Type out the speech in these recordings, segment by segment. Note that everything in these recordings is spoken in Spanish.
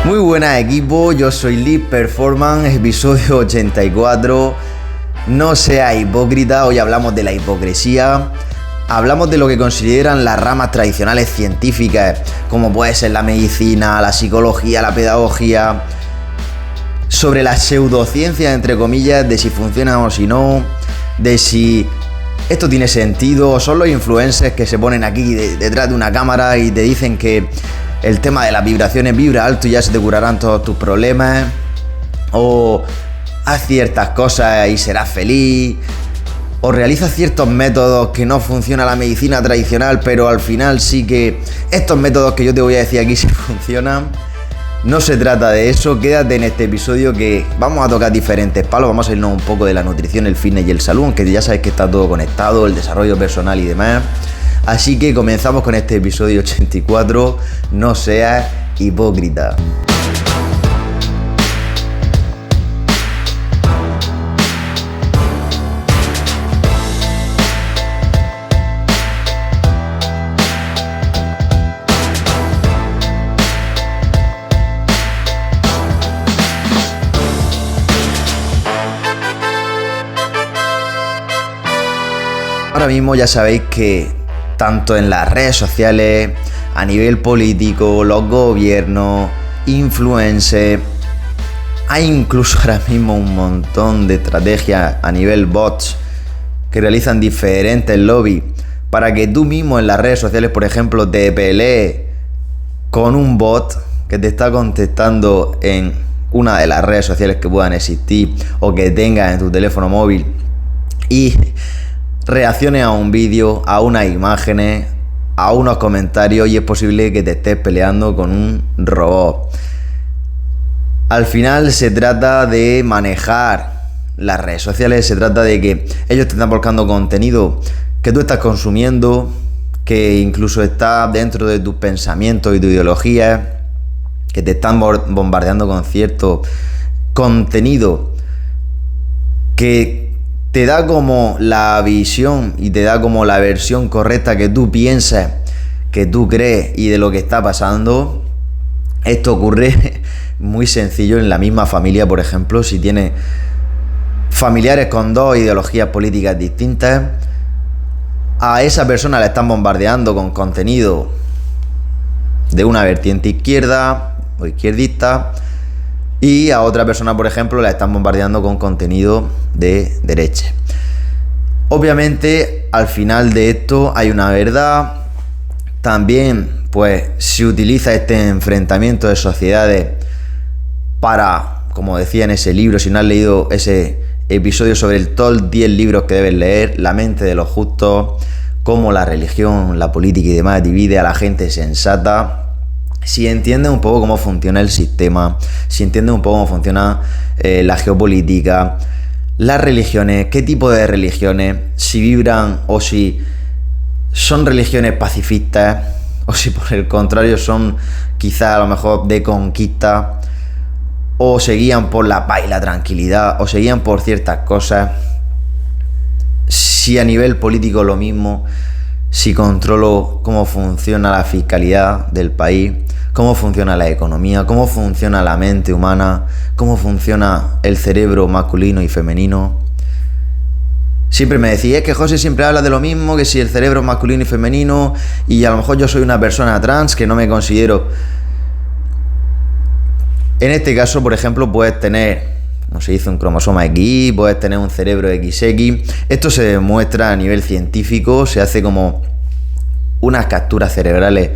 Muy buenas equipo, yo soy Lead Performance, episodio 84. No sea hipócrita, hoy hablamos de la hipocresía. Hablamos de lo que consideran las ramas tradicionales científicas, como puede ser la medicina, la psicología, la pedagogía. Sobre las pseudociencias, entre comillas, de si funcionan o si no, de si esto tiene sentido, o son los influencers que se ponen aquí detrás de una cámara y te dicen que el tema de las vibraciones vibra alto y ya se te curarán todos tus problemas, o haz ciertas cosas y serás feliz, o realiza ciertos métodos que no funciona la medicina tradicional, pero al final sí que estos métodos que yo te voy a decir aquí sí funcionan. No se trata de eso, quédate en este episodio que vamos a tocar diferentes palos, vamos a irnos un poco de la nutrición, el fitness y el salud, aunque ya sabes que está todo conectado, el desarrollo personal y demás. Así que comenzamos con este episodio 84, no seas hipócrita. Ahora mismo ya sabéis que tanto en las redes sociales, a nivel político, los gobiernos, influencers, hay incluso ahora mismo un montón de estrategias a nivel bots que realizan diferentes lobbies para que tú mismo en las redes sociales, por ejemplo, te pelees con un bot que te está contestando en una de las redes sociales que puedan existir o que tengas en tu teléfono móvil y reacciones a un vídeo, a unas imágenes, a unos comentarios, y es posible que te estés peleando con un robot. Al final se trata de manejar las redes sociales, se trata de que ellos te están volcando contenido que tú estás consumiendo, que incluso está dentro de tus pensamientos y tu ideología, que te están bombardeando con cierto contenido que te da como la visión y te da como la versión correcta que tú piensas, que tú crees y de lo que está pasando. Esto ocurre muy sencillo en la misma familia, por ejemplo, si tienes familiares con dos ideologías políticas distintas, a esa persona la están bombardeando con contenido de una vertiente izquierda o izquierdista, y a otra persona, por ejemplo, la están bombardeando con contenido de derecha. Obviamente, al final de esto hay una verdad. También, pues, se utiliza este enfrentamiento de sociedades para, como decía en ese libro, si no has leído ese episodio sobre el top 10 libros que debes leer, La mente de los justos, cómo la religión, la política y demás divide a la gente sensata. Si entiendes un poco cómo funciona el sistema, si entiendes un poco cómo funciona la geopolítica, las religiones, qué tipo de religiones, si vibran o si son religiones pacifistas, o si por el contrario son quizás a lo mejor de conquista, o se guían por la paz y la tranquilidad, o se guían por ciertas cosas. Si a nivel político lo mismo, si controlo cómo funciona la fiscalidad del país, cómo funciona la economía, cómo funciona la mente humana, cómo funciona el cerebro masculino y femenino. Siempre me decía, es que José siempre habla de lo mismo, que si el cerebro es masculino y femenino, y a lo mejor yo soy una persona trans que no me considero. En este caso, por ejemplo, puedes tener, como se dice, un cromosoma X, puedes tener un cerebro XX. Esto se demuestra a nivel científico, se hace como unas capturas cerebrales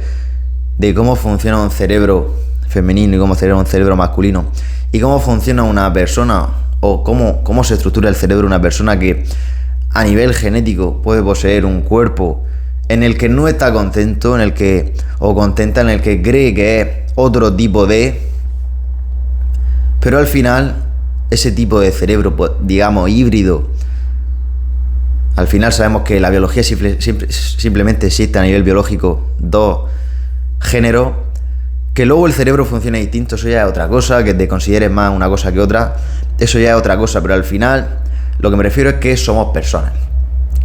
de cómo funciona un cerebro femenino y cómo funciona un cerebro masculino, y cómo funciona una persona, o cómo se estructura el cerebro de una persona que a nivel genético puede poseer un cuerpo en el que no está contento, en el que, o contenta, en el que cree que es otro tipo de, pero al final ese tipo de cerebro, pues, digamos híbrido, al final sabemos que la biología simplemente existe a nivel biológico dos géneros, que luego el cerebro funciona distinto, eso ya es otra cosa, que te consideres más una cosa que otra, eso ya es otra cosa, pero al final lo que me refiero es que somos personas,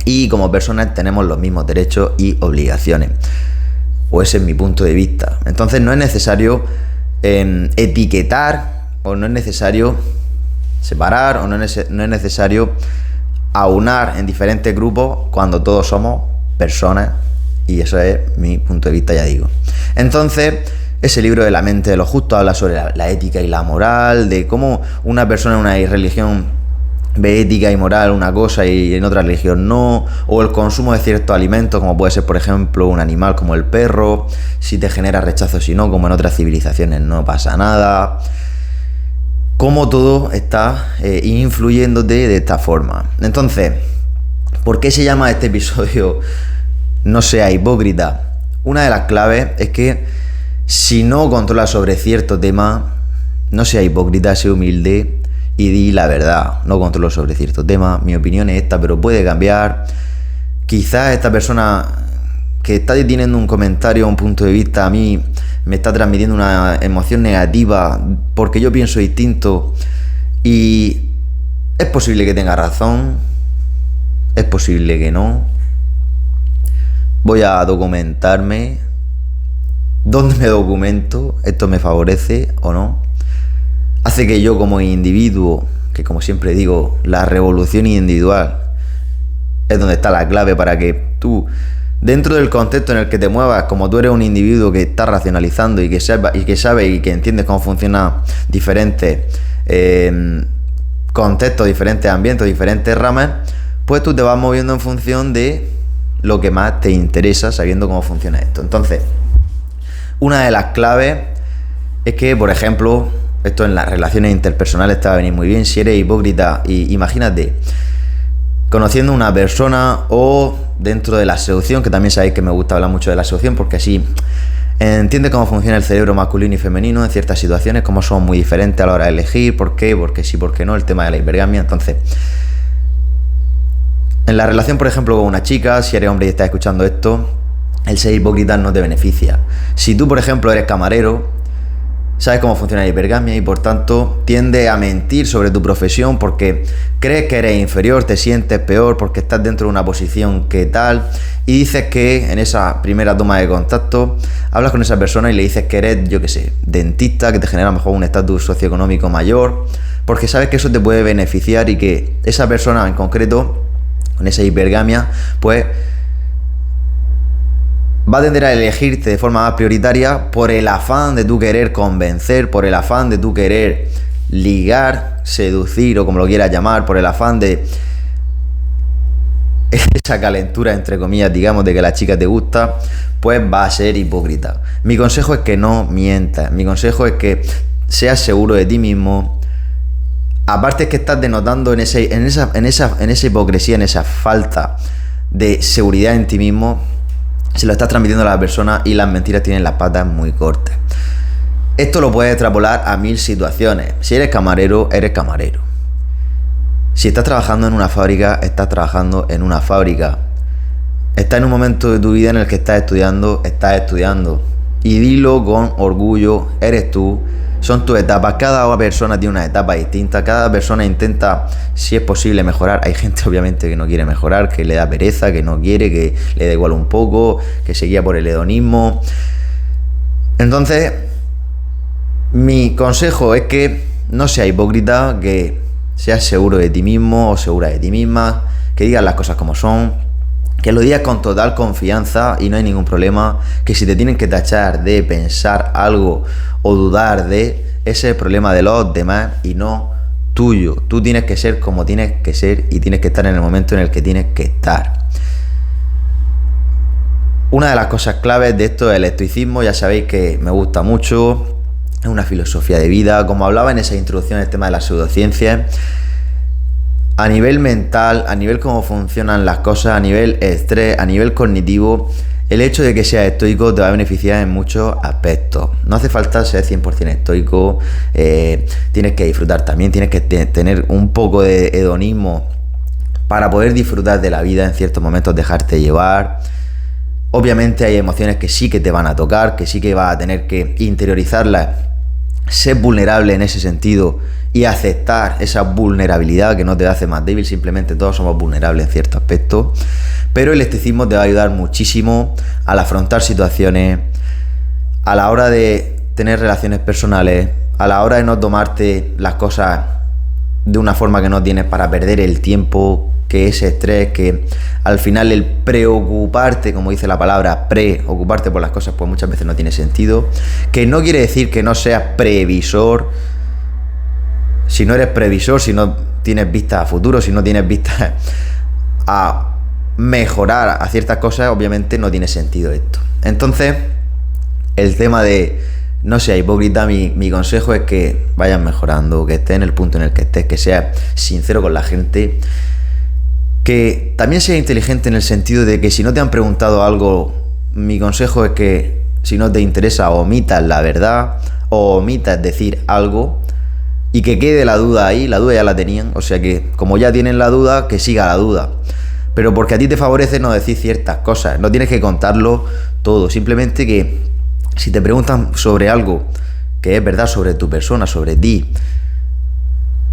y como personas tenemos los mismos derechos y obligaciones, o ese es mi punto de vista. Entonces no es necesario etiquetar, o no es necesario separar, o no es necesario aunar en diferentes grupos cuando todos somos personas, y eso es mi punto de vista, ya digo. Entonces, ese libro de La mente de lo justo habla sobre la ética y la moral, de cómo una persona en una religión ve ética y moral una cosa y en otra religión no, o el consumo de ciertos alimentos, como puede ser, por ejemplo, un animal como el perro, si te genera rechazo, si no, como en otras civilizaciones no pasa nada. Cómo todo está influyéndote de esta forma. Entonces, ¿por qué se llama este episodio No sea hipócrita? Una de las claves es que si no controlas sobre cierto tema, no sea hipócrita, sea humilde y di la verdad. No controlo sobre cierto tema, mi opinión es esta, pero puede cambiar. Quizás esta persona que está teniendo un comentario, un punto de vista, a mí me está transmitiendo una emoción negativa porque yo pienso distinto, y es posible que tenga razón, es posible que no. Voy a documentarme. ¿Dónde me documento? ¿Esto me favorece o no? Hace que yo como individuo, que como siempre digo, la revolución individual es donde está la clave para que tú, dentro del contexto en el que te muevas, como tú eres un individuo que está racionalizando y que sabe y que entiendes cómo funcionan diferentes contextos, diferentes ambientes, diferentes ramas, pues tú te vas moviendo en función de lo que más te interesa, sabiendo cómo funciona esto. Entonces, una de las claves es que, por ejemplo, esto en las relaciones interpersonales te va a venir muy bien. Si eres hipócrita, y imagínate, conociendo a una persona o dentro de la seducción, que también sabéis que me gusta hablar mucho de la seducción porque así entiende cómo funciona el cerebro masculino y femenino en ciertas situaciones, cómo son muy diferentes a la hora de elegir, por qué, porque sí, por qué no, el tema de la hipergamia. Entonces, en la relación, por ejemplo, con una chica, si eres hombre y estás escuchando esto, el ser hipócrita no te beneficia. Si tú, por ejemplo, eres camarero, sabes cómo funciona la hipergamia y por tanto tiendes a mentir sobre tu profesión porque crees que eres inferior, te sientes peor porque estás dentro de una posición que tal, y dices que en esa primera toma de contacto hablas con esa persona y le dices que eres, yo qué sé, dentista, que te genera a lo mejor un estatus socioeconómico mayor, porque sabes que eso te puede beneficiar y que esa persona en concreto, con esa hipergamia, pues va a tender a elegirte de forma más prioritaria por el afán de tú querer convencer, por el afán de tú querer ligar, seducir o como lo quieras llamar, por el afán de esa calentura, entre comillas, digamos, de que la chica te gusta, pues va a ser hipócrita. Mi consejo es que no mientas, mi consejo es que seas seguro de ti mismo. Aparte es que estás denotando en esa hipocresía, en esa falta de seguridad en ti mismo, se lo estás transmitiendo a la persona y las mentiras tienen las patas muy cortas. Esto lo puedes extrapolar a 1000 situaciones. Si eres camarero, eres camarero. Si estás trabajando en una fábrica, estás trabajando en una fábrica. Estás en un momento de tu vida en el que estás estudiando. Y dilo con orgullo, eres tú. Son tus etapas, cada persona tiene una etapa distinta, cada persona intenta, si es posible, mejorar. Hay gente obviamente que no quiere mejorar, que le da pereza, que no quiere, que le da igual un poco, que se guía por el hedonismo. Entonces, mi consejo es que no seas hipócrita, que seas seguro de ti mismo o segura de ti misma, que digas las cosas como son, que lo digas con total confianza y no hay ningún problema, que si te tienen que tachar de pensar algo o dudar de, ese es el problema de los demás y no tuyo. Tú tienes que ser como tienes que ser y tienes que estar en el momento en el que tienes que estar. Una de las cosas claves de esto es el estoicismo. Ya sabéis que me gusta mucho, es una filosofía de vida, como hablaba en esa introducción el tema de las pseudociencias. A nivel mental, a nivel cómo funcionan las cosas, a nivel estrés, a nivel cognitivo, el hecho de que seas estoico te va a beneficiar en muchos aspectos. No hace falta ser 100% estoico, tienes que disfrutar también, tienes que tener un poco de hedonismo para poder disfrutar de la vida en ciertos momentos, dejarte llevar. Obviamente hay emociones que sí que te van a tocar, que sí que vas a tener que interiorizarlas, ser vulnerable en ese sentido y aceptar esa vulnerabilidad que no te hace más débil, simplemente todos somos vulnerables en ciertos aspectos, pero el estoicismo te va a ayudar muchísimo al afrontar situaciones, a la hora de tener relaciones personales, a la hora de no tomarte las cosas de una forma que no tienes para perder el tiempo, que ese estrés, que al final el preocuparte, como dice la palabra, preocuparte por las cosas, pues muchas veces no tiene sentido. Que no quiere decir que no seas previsor. Si no eres previsor, si no tienes vistas a futuro, si no tienes vistas a mejorar a ciertas cosas, obviamente no tiene sentido esto. Entonces, el tema de no sea hipócrita, mi consejo es que vayas mejorando, que estés en el punto en el que estés, que seas sincero con la gente, que también seas inteligente en el sentido de que si no te han preguntado algo, mi consejo es que si no te interesa, omitas la verdad o omitas decir algo y que quede la duda ahí. La duda ya la tenían, o sea que como ya tienen la duda, que siga la duda. Pero porque a ti te favorece no decir ciertas cosas, no tienes que contarlo todo, simplemente que si te preguntan sobre algo que es verdad sobre tu persona, sobre ti,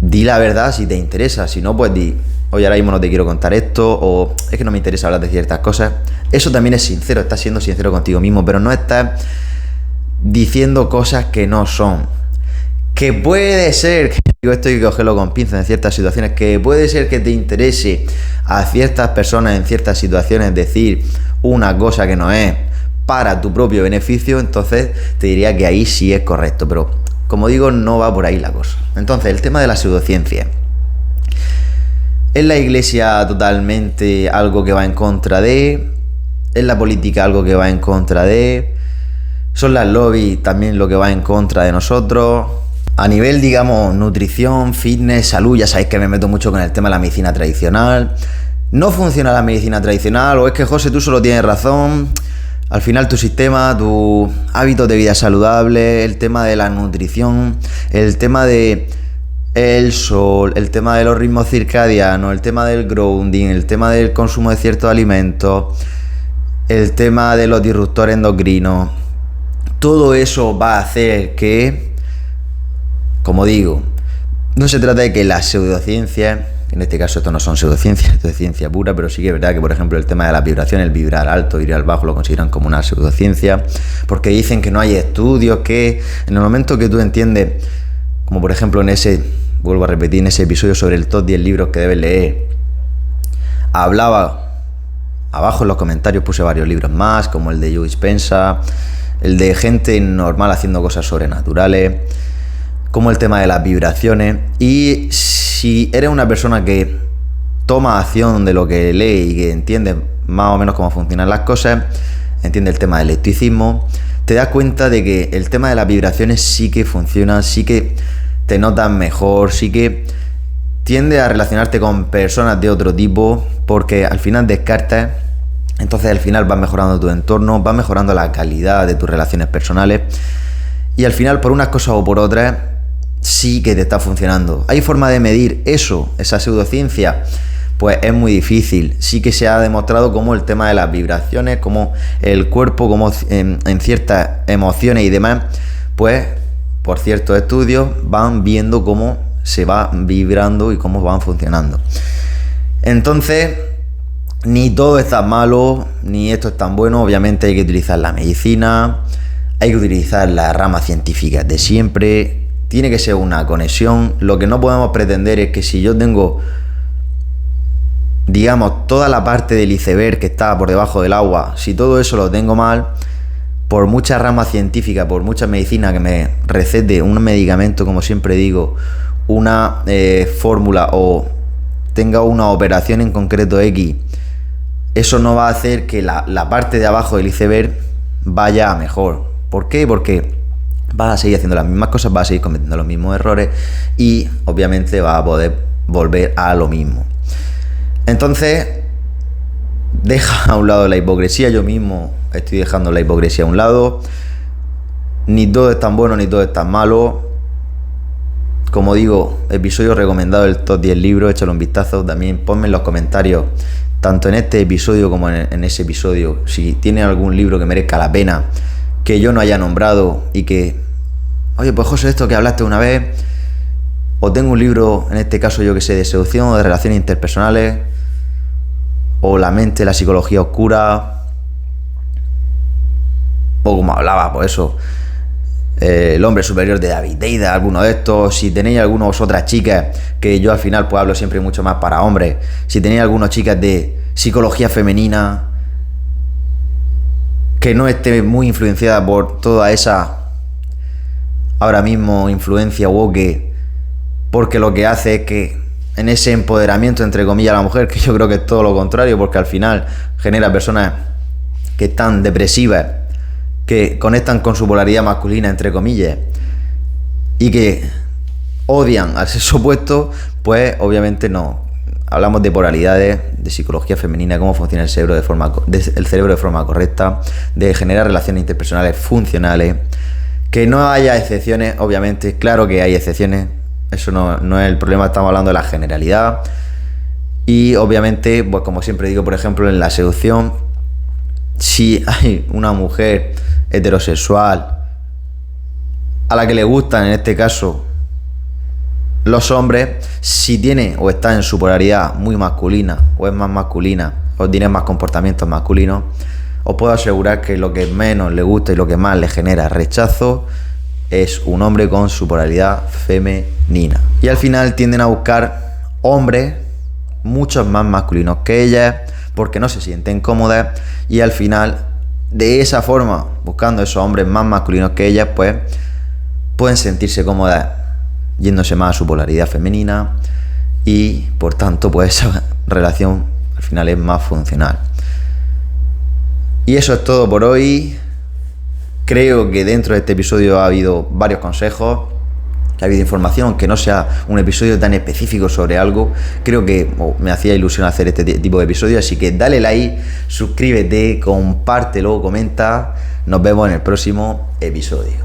di la verdad si te interesa, si no, pues di, oye, ahora mismo no te quiero contar esto, o es que no me interesa hablar de ciertas cosas. Eso también es sincero, estás siendo sincero contigo mismo, pero no estás diciendo cosas que no son. Que puede ser, digo esto hay que cogerlo con pinzas en ciertas situaciones, que puede ser que te interese a ciertas personas en ciertas situaciones decir una cosa que no es para tu propio beneficio, entonces te diría que ahí sí es correcto, pero como digo, no va por ahí la cosa. Entonces, el tema de la pseudociencia. ¿Es la iglesia totalmente algo que va en contra de? ¿Es la política algo que va en contra de? ¿Son las lobbies también lo que va en contra de nosotros? A nivel, digamos, nutrición, fitness, salud, ya sabéis que me meto mucho con el tema de la medicina tradicional. ¿No funciona la medicina tradicional? ¿O es que, José, tú solo tienes razón? Al final tu sistema, tus hábitos de vida saludable, el tema de la nutrición, el tema de el sol, el tema de los ritmos circadianos, el tema del grounding, el tema del consumo de ciertos alimentos, el tema de los disruptores endocrinos, todo eso va a hacer que, como digo, no se trata de que la pseudociencia, en este caso esto no son pseudociencias, esto es ciencia pura, pero sí que es verdad que, por ejemplo, el tema de la vibración, el vibrar alto, vibrar bajo, lo consideran como una pseudociencia, porque dicen que no hay estudios, que en el momento que tú entiendes, como por ejemplo en ese, vuelvo a repetir, en ese episodio sobre el top 10 libros que debes leer, hablaba, abajo en los comentarios puse varios libros más, como el de Joe Dispenza, el de gente normal haciendo cosas sobrenaturales, como el tema de las vibraciones. Y si eres una persona que toma acción de lo que lee y que entiende más o menos cómo funcionan las cosas, entiende el tema del estoicismo, te das cuenta de que el tema de las vibraciones sí que funciona, sí que te notas mejor, sí que tiende a relacionarte con personas de otro tipo, porque al final descartas, entonces al final vas mejorando tu entorno, vas mejorando la calidad de tus relaciones personales y al final por unas cosas o por otras sí que te está funcionando. ¿Hay forma de medir eso, esa pseudociencia? Pues es muy difícil. Sí que se ha demostrado cómo el tema de las vibraciones, cómo el cuerpo, cómo en ciertas emociones y demás, pues por ciertos estudios van viendo cómo se va vibrando y cómo van funcionando. Entonces, ni todo es tan malo, ni esto es tan bueno. Obviamente hay que utilizar la medicina, hay que utilizar las ramas científicas de siempre. Tiene que ser una conexión. Lo que no podemos pretender es que si yo tengo, digamos, toda la parte del iceberg que está por debajo del agua, si todo eso lo tengo mal, por mucha rama científica, por mucha medicina que me recete un medicamento, como siempre digo, una fórmula o tenga una operación en concreto X, eso no va a hacer que la parte de abajo del iceberg vaya a mejor. ¿Por qué? Porque vas a seguir haciendo las mismas cosas, vas a seguir cometiendo los mismos errores y obviamente vas a poder volver a lo mismo. Entonces, deja a un lado la hipocresía. Yo mismo estoy dejando la hipocresía a un lado. Ni todo es tan bueno ni todo es tan malo. Como digo, episodio recomendado del top 10 libros, échale un vistazo. También ponme en los comentarios, tanto en este episodio como en ese episodio, si tiene algún libro que merezca la pena que yo no haya nombrado y que, oye, pues José, esto que hablaste una vez, o tengo un libro, en este caso yo que sé, de seducción o de relaciones interpersonales, o la mente, la psicología oscura, o como hablaba, pues eso, El hombre superior de David Deida, alguno de estos. Si tenéis algunas otras chicas, que yo al final pues hablo siempre mucho más para hombres, si tenéis algunas chicas de psicología femenina que no esté muy influenciada por toda esa ahora mismo influencia woke, porque lo que hace es que en ese empoderamiento entre comillas a la mujer, que yo creo que es todo lo contrario, porque al final genera personas que están depresivas, que conectan con su polaridad masculina entre comillas y que odian al sexo opuesto, pues obviamente no. Hablamos de polaridades, de psicología femenina, cómo funciona el cerebro de forma correcta, de generar relaciones interpersonales funcionales, que no haya excepciones, obviamente, claro que hay excepciones, eso no es el problema, estamos hablando de la generalidad. Y obviamente, pues como siempre digo, por ejemplo, en la seducción, si hay una mujer heterosexual a la que le gustan, en este caso, los hombres, si tiene o está en su polaridad muy masculina o es más masculina o tiene más comportamientos masculinos, os puedo asegurar que lo que menos le gusta y lo que más le genera rechazo es un hombre con su polaridad femenina. Y al final tienden a buscar hombres muchos más masculinos que ellas porque no se sienten cómodas, y al final de esa forma, buscando esos hombres más masculinos que ellas, pues pueden sentirse cómodas yéndose más a su polaridad femenina, y por tanto pues esa relación al final es más funcional. Y eso es todo por hoy. Creo que dentro de este episodio ha habido varios consejos, que ha habido información, que no sea un episodio tan específico sobre algo. Creo que me hacía ilusión hacer este tipo de episodios, así que dale like, suscríbete, compártelo, comenta. Nos vemos en el próximo episodio.